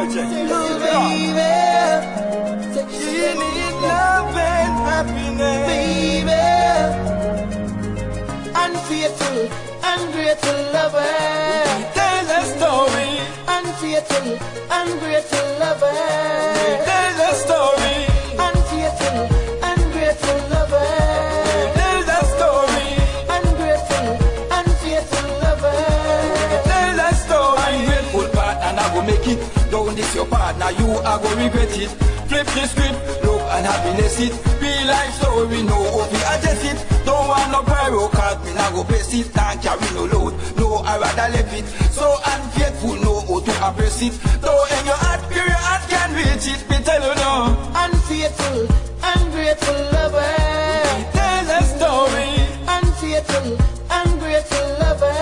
project. She needs love and happiness. Baby, unfaithful, ungrateful lover. Tell a story. Unfaithful, ungrateful lover. Tell a story. Unfaithful, ungrateful lover. Tell a story. Ungrateful, unfaithful lover. Tell a story. Ungrateful partner, I go make it. Don't this your partner, you are go regret it. Flip the script, look and happiness it. Real life story, no hope we adjust it. Don't want no pyro, cause me nah go best it. Can't carry no load, no I rather left it. So unfaithful, no how to appress it. Though in your heart, pure your heart can reach it. Me tell you now. Unfaithful, ungrateful lover. Tell a story. Unfaithful, ungrateful lover.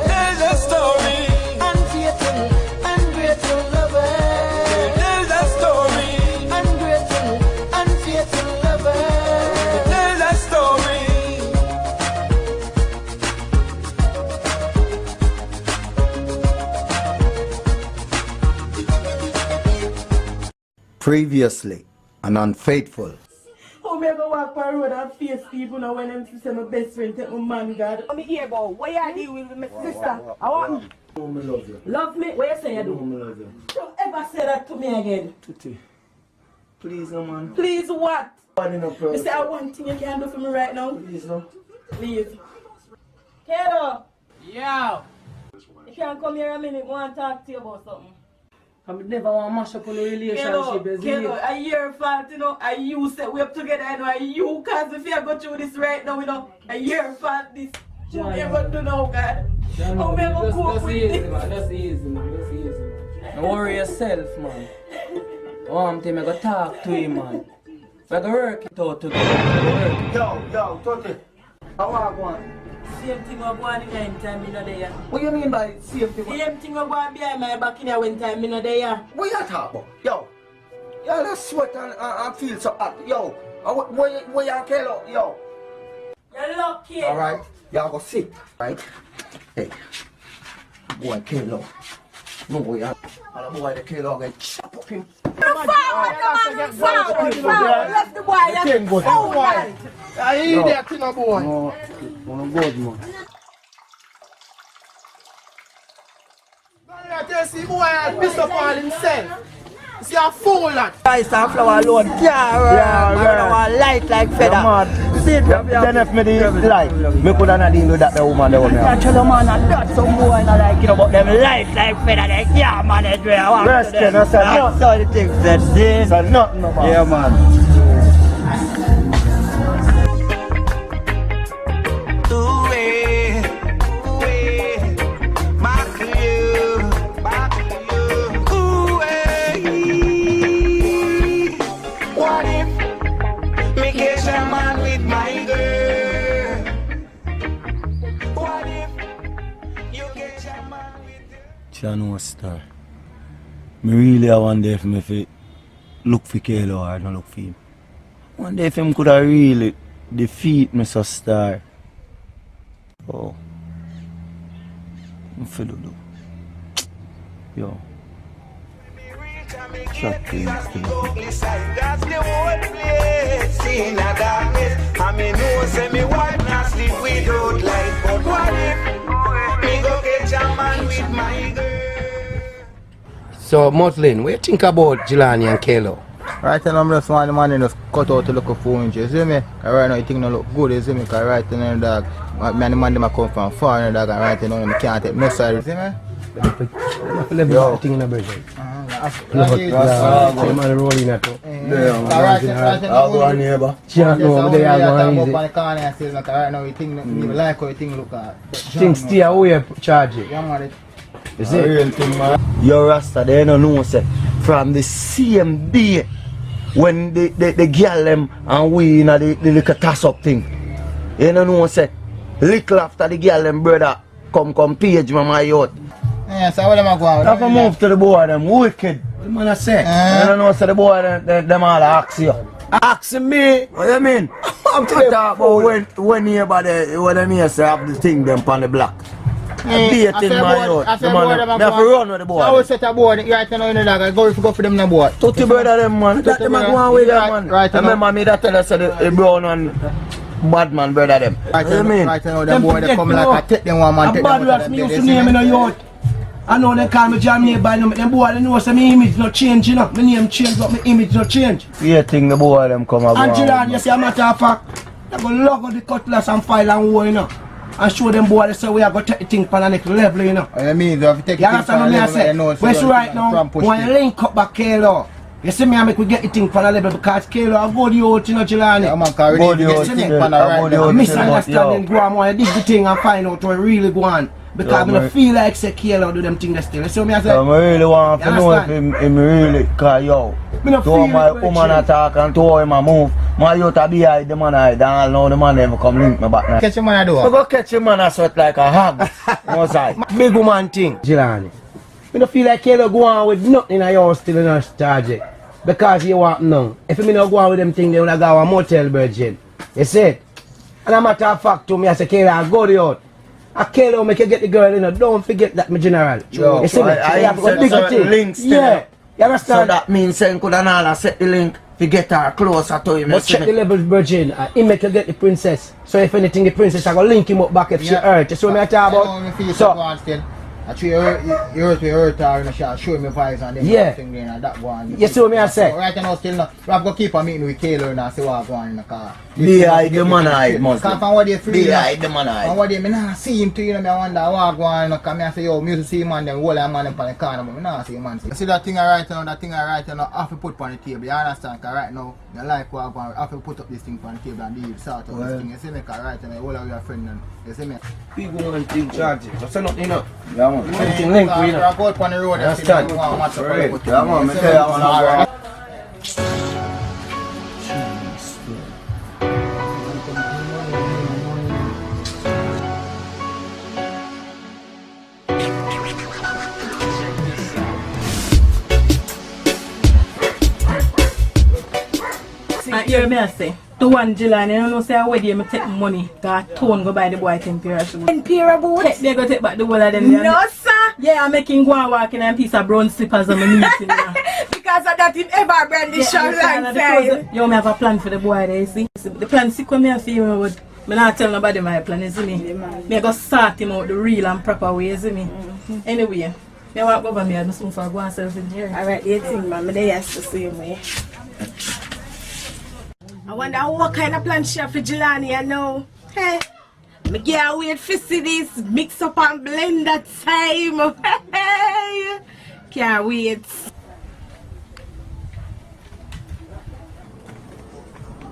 Tell a story. Unfaithful, ungrateful lover. Tell a story. Ungrateful, unfaithful lover. Tell a story. Previously, an unfaithful. How me go walk on road and face people now when them say my best friend take my man, God? I'm here, boy. What you deal with my sister? I want me. Me love you. Love me? What you say you do? Me love you. Don't ever say that to me again. Tutti. Please, no man. Please what? One in a You say I want thing you can do for me right now. Please, no. Please. Kado, Yeah. you can come here a minute. I want to talk to you about something. I never want to mash up on the relationship. Kado, a year fault, you know, and you say we up together, you know, and you, cause if you go through this right now, you know, a year fault this. What you ever do now, God? How me ever cope with this? That's easy, man. That's easy, man. Don't worry yourself, man. One thing, I go talk to him, man. I go work it out together. Yo, Tutti. How are you going? Same thing I go on in the time in the day. What you mean by same thing? Same thing I go on behind my back in the when time in the day. What you talking about? Yo, let's sweat and feel so hot. Yo, where you kill? Yo. You're lucky. Alright, y'all go sit, right? Hey, boy, kill. No boy, and the boy, the kill get chop up him. Left the boy. I hear that thing, boy. No good, man. I tell you, see, boy, I miss up all himself. See, a fool, lad. I saw flower alone. Yeah, right. Light like feather. See it, Then if me the light, me could not deal with that the woman there. Actually, man, I got some boy and I like, you know, but them light like feather. Like, yeah, man, it's where I want Rest, to them. you know, sir. That's all the things that see. So nothing about. Yeah, man. I know a star. Me really wonder if me fi look for Kalo or not look for him. Wonder if him could have really defeat me so star. Oh. I feel do. Yo. Shut things to me. That's the whole place in a darkness. I mean, no, say me wife not sleep without light. But what if me go get a man with my girl? So, Muslin, what do you think about Jillani and Kalo? Right now, I'm just want the man just cut out to look for 4 inches, you see me? Because right now, you think no look good, you see me? Because right now, the dog, me and the man them come from far, and the dog, and right now, I can't take no side, you see me? Yo. Thing in the bridge. Man rolling that too. I'll go on neighbor. Right now, you think me like how you think look at. Think stay away, charge it. Yeah, man. You see? Real thing, man. Yo, Rasta, they don't know, say, from the same day when the girl them and we in the little toss up thing. You don't know, say, little after the girl them brother come page my youth. Yeah, so what am I going Have to move to the boy them wicked. The man I say. You don't know, say the boy them all ask you. Asking me? What you mean? I'm talking about when everybody, when them here say have the thing them on the block. Beating my youth. I said boy them They have to run with the boy. I will set a board right now in the dog. I go for them the board. 30 brother them man. Let them go on with them man. Right now. Remember me that tell us the brown and bad man brother them. Right You mean? now them boy they come like I take them one man. A bad rats me used to name in a youth. I know they call me Jamaica by now, them boy they know say my image no change, you know. My name change but my image no change. You think the boy them come and go And on? Jillani, you see a matter of fact, they go log on the cutlass and file and war, you know. And show them boy they say we are going to take the thing for the next level, you know. I mean, if you take You understand what I say? Where's right now, when you link up back Kevaughn, you see me I make we get the thing for the level because Kevaughn a good youth, you know, Jillani. Yeah, man, can really get the thing for the right now. Misunderstanding go on, when you dig the thing and find out what really go on. Because I don't feel like say Kevaughn do them things still. You see what I say? I really want to know if him really call you out. To my woman attack and to him a move. My youth a behind the man I don't know the man never come link me back now. Catch him on the door. I go catch him man a sweat like a hog. Outside. Big woman thing, Jillani. I don't feel like Kevaughn go on with nothing in your house still in a charge. Because you want now. If you not go on with them things, they will go on a motel virgin. You see it? And a matter of fact to me, I say Kevaughn go the out. I Kevaughn make you get the girl, you know. Don't forget that, my general. Yo, you see me? I You have to go dig the thing. links Yeah. You So understand? that means saying could all set the link to get her closer to him. But check the level virgin, he make you get the princess. So if anything, the princess I go link him up back if she hurt. You see what I talk about? So, actually, you hurt her in the shot, show me vibes and then Yeah. thing there and that one. You see what I say? So right now, still not. We have to keep a meeting with Kevaughn and see what's going on in the car. Behind the man I must. Because from what they feel, Behind the man from I. what they, I nah see him too, you know, I wonder what's going on. Because I say, yo, me to see him and them, whole man up on the corner, but I nah see him man. You see that thing right now, I have to put on the table, you understand? Because right now, you like what's going on, I have to put up this thing on the table and deal, sort out this thing. You see me, because right now, all of your friends, you see me? Big woman thing charge it. Just say nothing, you know. Yeah, man. Everything link, you know. I go up on the road and see Understand? them go and match up on the foot. Yeah, man. Me tell you one of Hear me I say, the one Jillani, I don't know say I wedding, I take money, got tone go buy the boy 10 pair of shoes. 10 pair of boots? They go take back the whole of them. No sir! Yeah, I'm making go and walk in and piece of brown slippers on my knees. Because of that, it ever brand the short long time. Yo, me have a plan for the boy there, you see. The plan sick when me I feel with. Me not tell nobody my plan, you see me. Me go sort him out the real and proper way, you see me. Anyway, me walk over me and soon for go and self in here. Alright, you think, man, me they ask the same way. I wonder what kind of plan she have for Jillani, you know. Hey, me can't wait for see this mix up and blend that time. Hey, can't wait.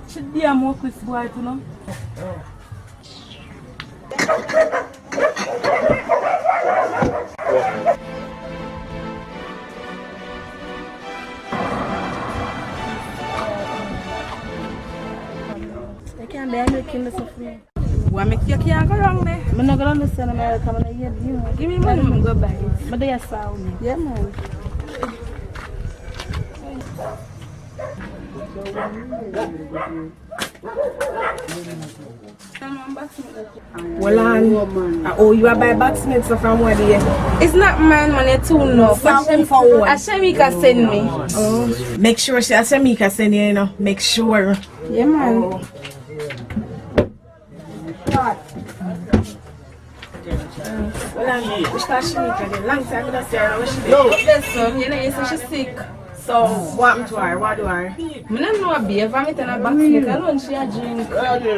Should be a more quick boy, you know. Can't be making this for me. What make you can't go wrong there? I'm not gonna understand America when I hear you. Give me money, I'm go buy it. But they are sound. Yeah, man. Well, oh, you are buy backsmiths from what day? It's not man when you tune no. Shemeka send me. Oh, make sure she Shemeka send you, you know. Make sure. Yeah, man. Oh. Well, Shemeka, long time I don't see her. What she did? No, listen, you know, you say she's sick. So, what happened to her? What do her? I don't know a beer. If I'm eating a backsmith, I know she a drink.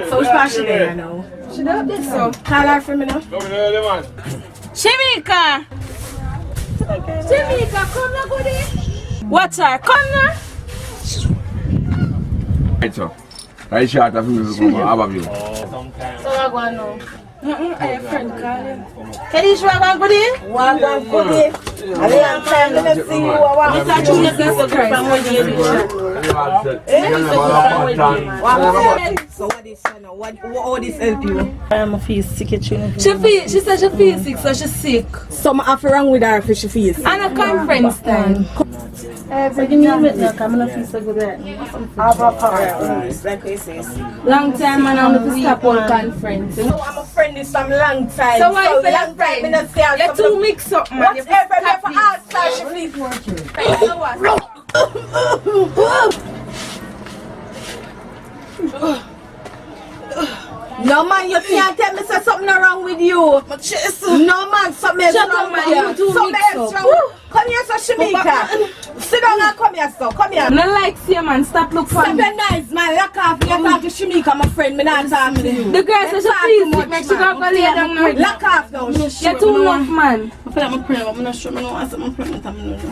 So, which part she there now? She don't this so. Call her for me now. Shemeka! Shemeka, come now, goody. What's her? Come now. Right, so. Right, shot of me, how about you? So, I go now. I have a friend calling. Can you show one goody? One goody. I am trying to see you. I want to touch you from when you So what is you know? What all this help you? I'm feel sick. She said she feels sick, so she's sick. Something wrong with her if she feels sick. And a conference time. So give me a minute now, I'm not feel so good at me. Long time and I'm going to stop on conference. So I'm a friend this from long time. So why you say long time? You're too mixed up, man. Whatever, you for ask her, she feels working. So what? No man, you can't tell me say something wrong with you. My chest. No man, something wrong with you. Something wrong. Come here, so Shemeka. Sit down and come here, so come here. I don't like see man. Stop look for me. Stop nice, man. Lock off. You talk to Shemeka, my friend. Me not talk to you. The girl says she feels sick. Make she go lay down now. Lock off now. You're too rough, man. I feel like I'm praying, but I'm not sure. I don't want something pregnant.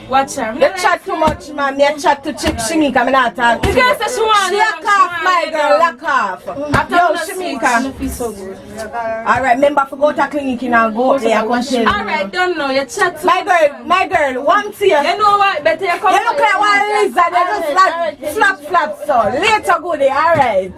Watch her. You chat too much, man. You chat to Shemeka. I'm not talking. The girl says she wants. Lock off, my girl. Lock off. Yo, Shemeka. I feel so good. Alright, remember to go to clinic and go there. Alright, don't know. You chat. My girl, one tear. You know what? Better you come. You look like one lizard. You just slap flat, so later go there. Alright.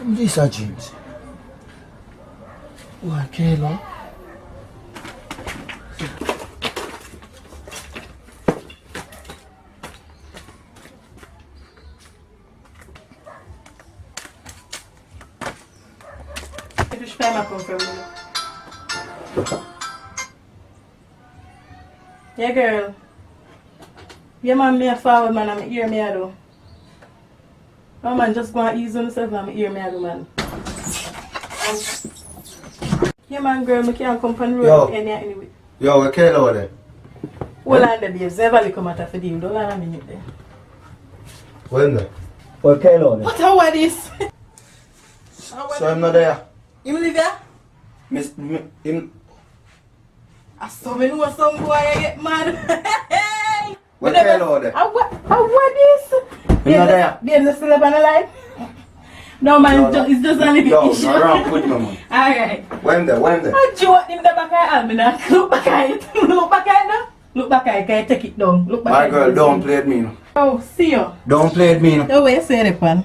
These are James. What, Kayla? Which time I come from? Yeah, girl. Yeah, man, me a forward, man. I'm hear me, I do. Oh man, just go and ease on yourself and hear me, man. Yeah man, girl, I can't come from the road anyway. Yo, where Kayla over there? Hold on there, babes. Never come out for you. Don't let a minute there. When there? Where Kayla over there? What how are this? So I'm not there. You live here? I saw me know some boy I get mad. Where Kayla over there? What this? I'm not there. They're still up on the line? No man, no. It's just a little issue. No, around put me, man. Alright. When there? I joke him the back of the now. Look back at it. Look back at it now. Look back at it, can you take it down? Look back my at girl, it. don't play at me now. Oh, see you. Don't play at me now. No way, say it, man.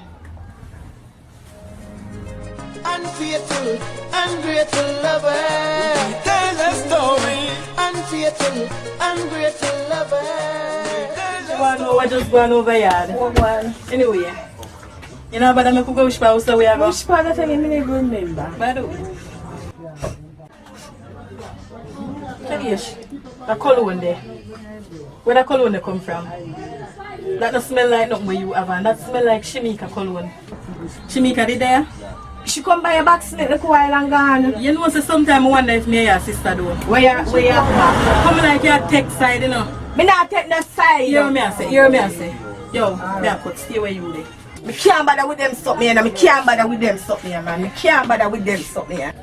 Unfaithful, ungrateful lover. Tell a story. Unfaithful, ungrateful lover. You want to know what just going over yard? Anyway, you know about me could go which part so we are going? Which part of the time I never remember? By the way. Yes, a cologne there. Where the cologne come from? That don't smell like nothing where you have, and that smell like Shemeka cologne. Shemeka, did there? She come by a back snake a while and gone. You know, so sometimes I wonder if me your sister do. Where you come like your tech side, you know. Me not take the side. Hear me I say. Yo, me I put stay where you there. Me can't bother with them stuff, man. Me can't bother with them stuff, man. Me can't bother with them stuff, man.